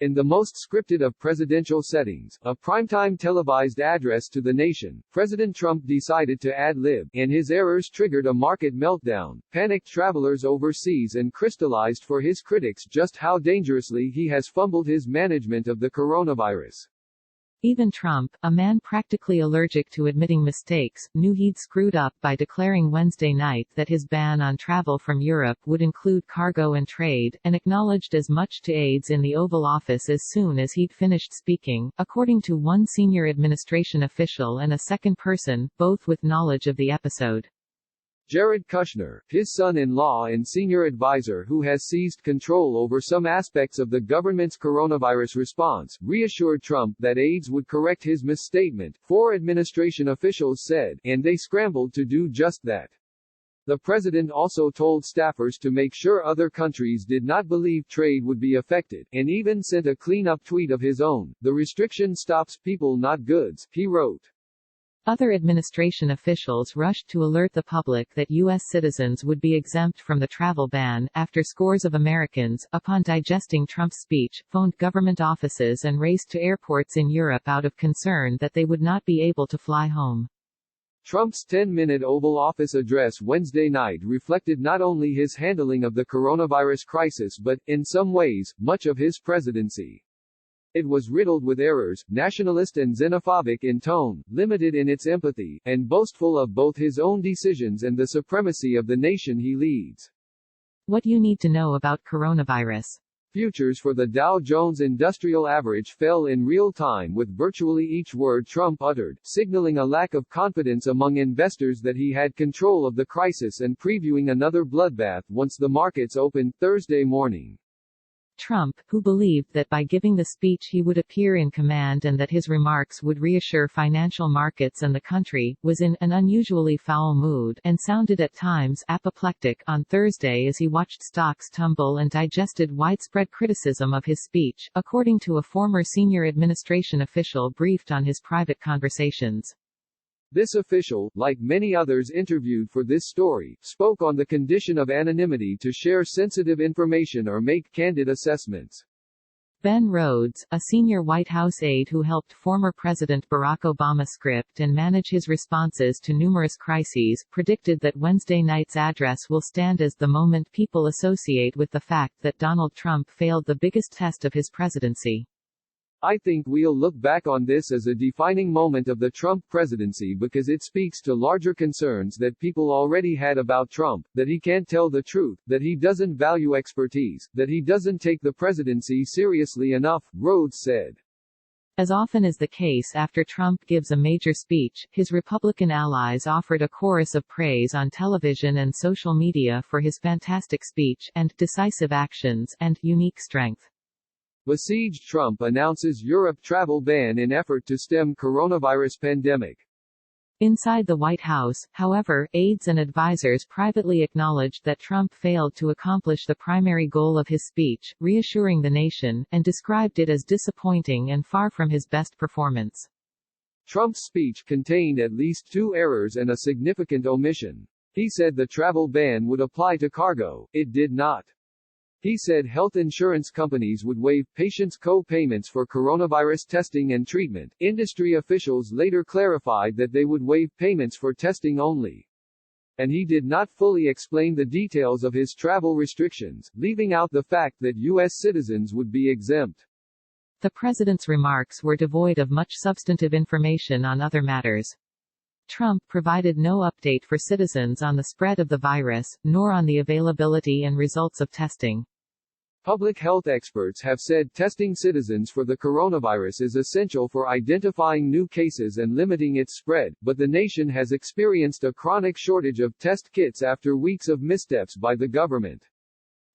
In the most scripted of presidential settings, a primetime televised address to the nation, President Trump decided to ad-lib, and his errors triggered a market meltdown, panicked travelers overseas and crystallized for his critics just how dangerously he has fumbled his management of the coronavirus. Even Trump, a man practically allergic to admitting mistakes, knew he'd screwed up by declaring Wednesday night that his ban on travel from Europe would include cargo and trade, and acknowledged as much to aides in the Oval Office as soon as he'd finished speaking, according to one senior administration official and a second person, both with knowledge of the episode. Jared Kushner, his son-in-law and senior advisor who has seized control over some aspects of the government's coronavirus response, reassured Trump that aides would correct his misstatement, four administration officials said, and they scrambled to do just that. The president also told staffers to make sure other countries did not believe trade would be affected, and even sent a clean-up tweet of his own. "The restriction stops people, not goods," he wrote. Other administration officials rushed to alert the public that U.S. citizens would be exempt from the travel ban, after scores of Americans, upon digesting Trump's speech, phoned government offices and raced to airports in Europe out of concern that they would not be able to fly home. Trump's 10-minute Oval Office address Wednesday night reflected not only his handling of the coronavirus crisis but, in some ways, much of his presidency. It was riddled with errors, nationalist and xenophobic in tone, limited in its empathy, and boastful of both his own decisions and the supremacy of the nation he leads. What you need to know about coronavirus. Futures for the Dow Jones Industrial Average fell in real time with virtually each word Trump uttered, signaling a lack of confidence among investors that he had control of the crisis and previewing another bloodbath once the markets opened Thursday morning. Trump, who believed that by giving the speech he would appear in command and that his remarks would reassure financial markets and the country, was in an unusually foul mood and sounded at times apoplectic on Thursday as he watched stocks tumble and digested widespread criticism of his speech, according to a former senior administration official briefed on his private conversations. This official, like many others interviewed for this story, spoke on the condition of anonymity to share sensitive information or make candid assessments. Ben Rhodes, a senior White House aide who helped former President Barack Obama script and manage his responses to numerous crises, predicted that Wednesday night's address will stand as the moment people associate with the fact that Donald Trump failed the biggest test of his presidency. "I think we'll look back on this as a defining moment of the Trump presidency because it speaks to larger concerns that people already had about Trump, that he can't tell the truth, that he doesn't value expertise, that he doesn't take the presidency seriously enough," Rhodes said. As often is the case after Trump gives a major speech, his Republican allies offered a chorus of praise on television and social media for his fantastic speech, and decisive actions, and unique strength. Besieged Trump announces Europe travel ban in effort to stem coronavirus pandemic. Inside the White House, however, aides and advisers privately acknowledged that Trump failed to accomplish the primary goal of his speech, reassuring the nation, and described it as disappointing and far from his best performance. Trump's speech contained at least 2 errors and a significant omission. He said the travel ban would apply to cargo. It did not. He said health insurance companies would waive patients' co-payments for coronavirus testing and treatment. Industry officials later clarified that they would waive payments for testing only. And he did not fully explain the details of his travel restrictions, leaving out the fact that U.S. citizens would be exempt. The president's remarks were devoid of much substantive information on other matters. Trump provided no update for citizens on the spread of the virus, nor on the availability and results of testing. Public health experts have said testing citizens for the coronavirus is essential for identifying new cases and limiting its spread, but the nation has experienced a chronic shortage of test kits after weeks of missteps by the government.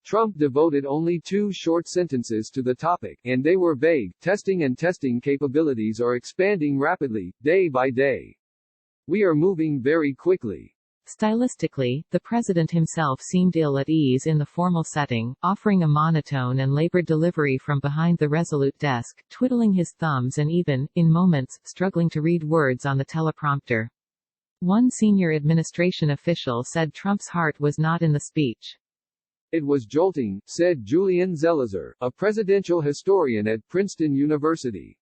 Trump devoted only 2 short sentences to the topic, and they were vague. Testing and testing capabilities are expanding rapidly, day by day. We are moving very quickly. Stylistically, the president himself seemed ill at ease in the formal setting, offering a monotone and labored delivery from behind the resolute desk, twiddling his thumbs and even, in moments, struggling to read words on the teleprompter. One senior administration official said Trump's heart was not in the speech. It was jolting, said Julian Zelizer, a presidential historian at Princeton University.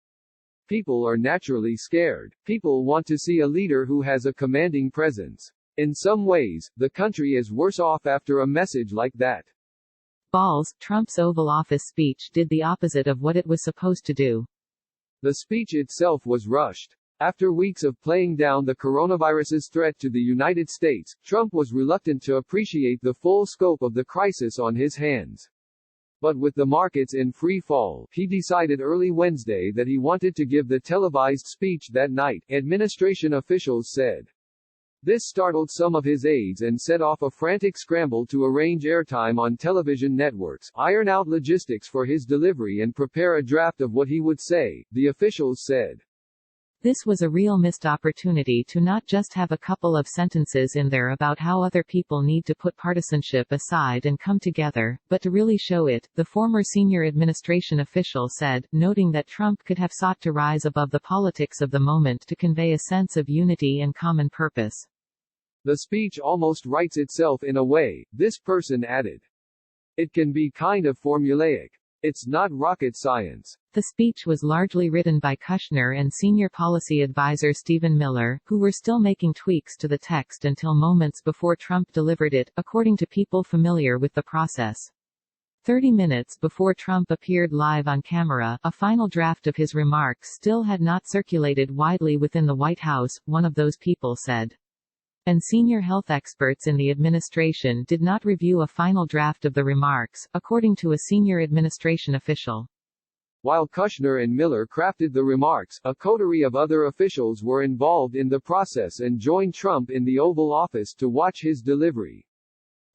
People are naturally scared. People want to see a leader who has a commanding presence. In some ways, the country is worse off after a message like that. Balls, Trump's Oval Office speech did the opposite of what it was supposed to do. The speech itself was rushed. After weeks of playing down the coronavirus's threat to the United States, Trump was reluctant to appreciate the full scope of the crisis on his hands. But with the markets in free fall, he decided early Wednesday that he wanted to give the televised speech that night, administration officials said. This startled some of his aides and set off a frantic scramble to arrange airtime on television networks, iron out logistics for his delivery and prepare a draft of what he would say, the officials said. This was a real missed opportunity to not just have a couple of sentences in there about how other people need to put partisanship aside and come together, but to really show it, the former senior administration official said, noting that Trump could have sought to rise above the politics of the moment to convey a sense of unity and common purpose. The speech almost writes itself in a way, this person added. It can be kind of formulaic. It's not rocket science. The speech was largely written by Kushner and senior policy advisor Stephen Miller, who were still making tweaks to the text until moments before Trump delivered it, according to people familiar with the process. 30 minutes before Trump appeared live on camera, a final draft of his remarks still had not circulated widely within the White House, one of those people said. And senior health experts in the administration did not review a final draft of the remarks, according to a senior administration official. While Kushner and Miller crafted the remarks, a coterie of other officials were involved in the process and joined Trump in the Oval Office to watch his delivery.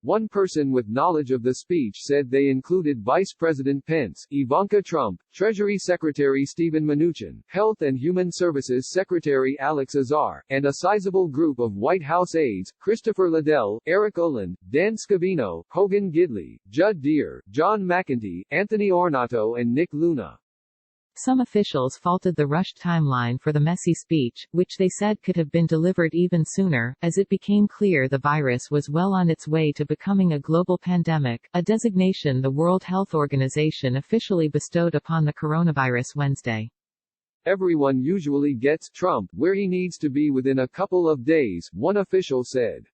One person with knowledge of the speech said they included Vice President Pence, Ivanka Trump, Treasury Secretary Steven Mnuchin, Health and Human Services Secretary Alex Azar, and a sizable group of White House aides, Christopher Liddell, Eric Olin, Dan Scavino, Hogan Gidley, Judd Deere, John McEntee, Anthony Ornato and Nick Luna. Some officials faulted the rushed timeline for the messy speech, which they said could have been delivered even sooner, as it became clear the virus was well on its way to becoming a global pandemic, a designation the World Health Organization officially bestowed upon the coronavirus Wednesday. Everyone usually gets Trump where he needs to be within a couple of days, one official said.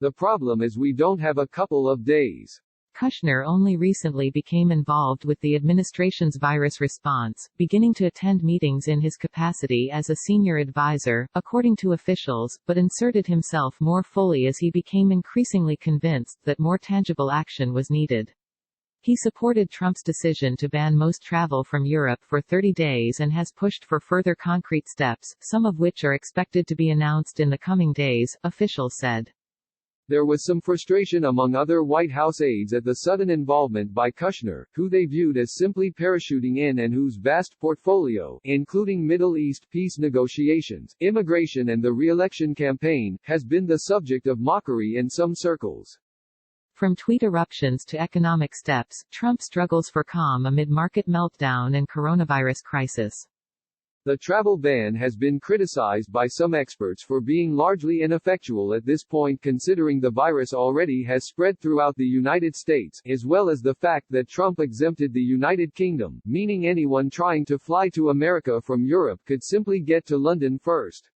The problem is we don't have a couple of days. Kushner only recently became involved with the administration's virus response, beginning to attend meetings in his capacity as a senior advisor, according to officials, but inserted himself more fully as he became increasingly convinced that more tangible action was needed. He supported Trump's decision to ban most travel from Europe for 30 days and has pushed for further concrete steps, some of which are expected to be announced in the coming days, officials said. There was some frustration among other White House aides at the sudden involvement by Kushner, who they viewed as simply parachuting in and whose vast portfolio, including Middle East peace negotiations, immigration and the re-election campaign, has been the subject of mockery in some circles. From tweet eruptions to economic steps, Trump struggles for calm amid market meltdown and coronavirus crisis. The travel ban has been criticized by some experts for being largely ineffectual at this point considering the virus already has spread throughout the United States, as well as the fact that Trump exempted the United Kingdom, meaning anyone trying to fly to America from Europe could simply get to London first.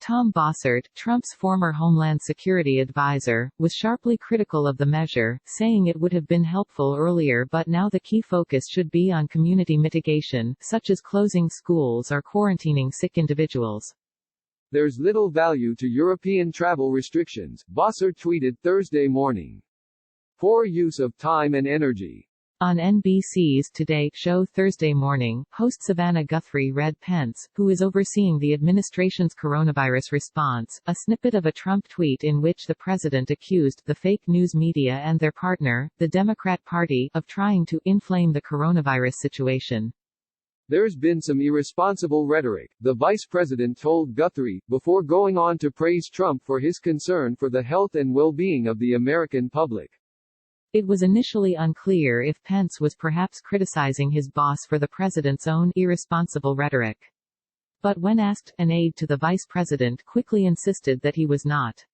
Tom Bossert, Trump's former Homeland Security advisor, was sharply critical of the measure, saying it would have been helpful earlier but now the key focus should be on community mitigation, such as closing schools or quarantining sick individuals. There's little value to European travel restrictions, Bossert tweeted Thursday morning. Poor use of time and energy. On NBC's Today show Thursday morning, host Savannah Guthrie read Pence, who is overseeing the administration's coronavirus response, a snippet of a Trump tweet in which the president accused the fake news media and their partner, the Democrat Party, of trying to inflame the coronavirus situation. There's been some irresponsible rhetoric, the vice president told Guthrie, before going on to praise Trump for his concern for the health and well-being of the American public. It was initially unclear if Pence was perhaps criticizing his boss for the president's own irresponsible rhetoric. But when asked, an aide to the vice president quickly insisted that he was not.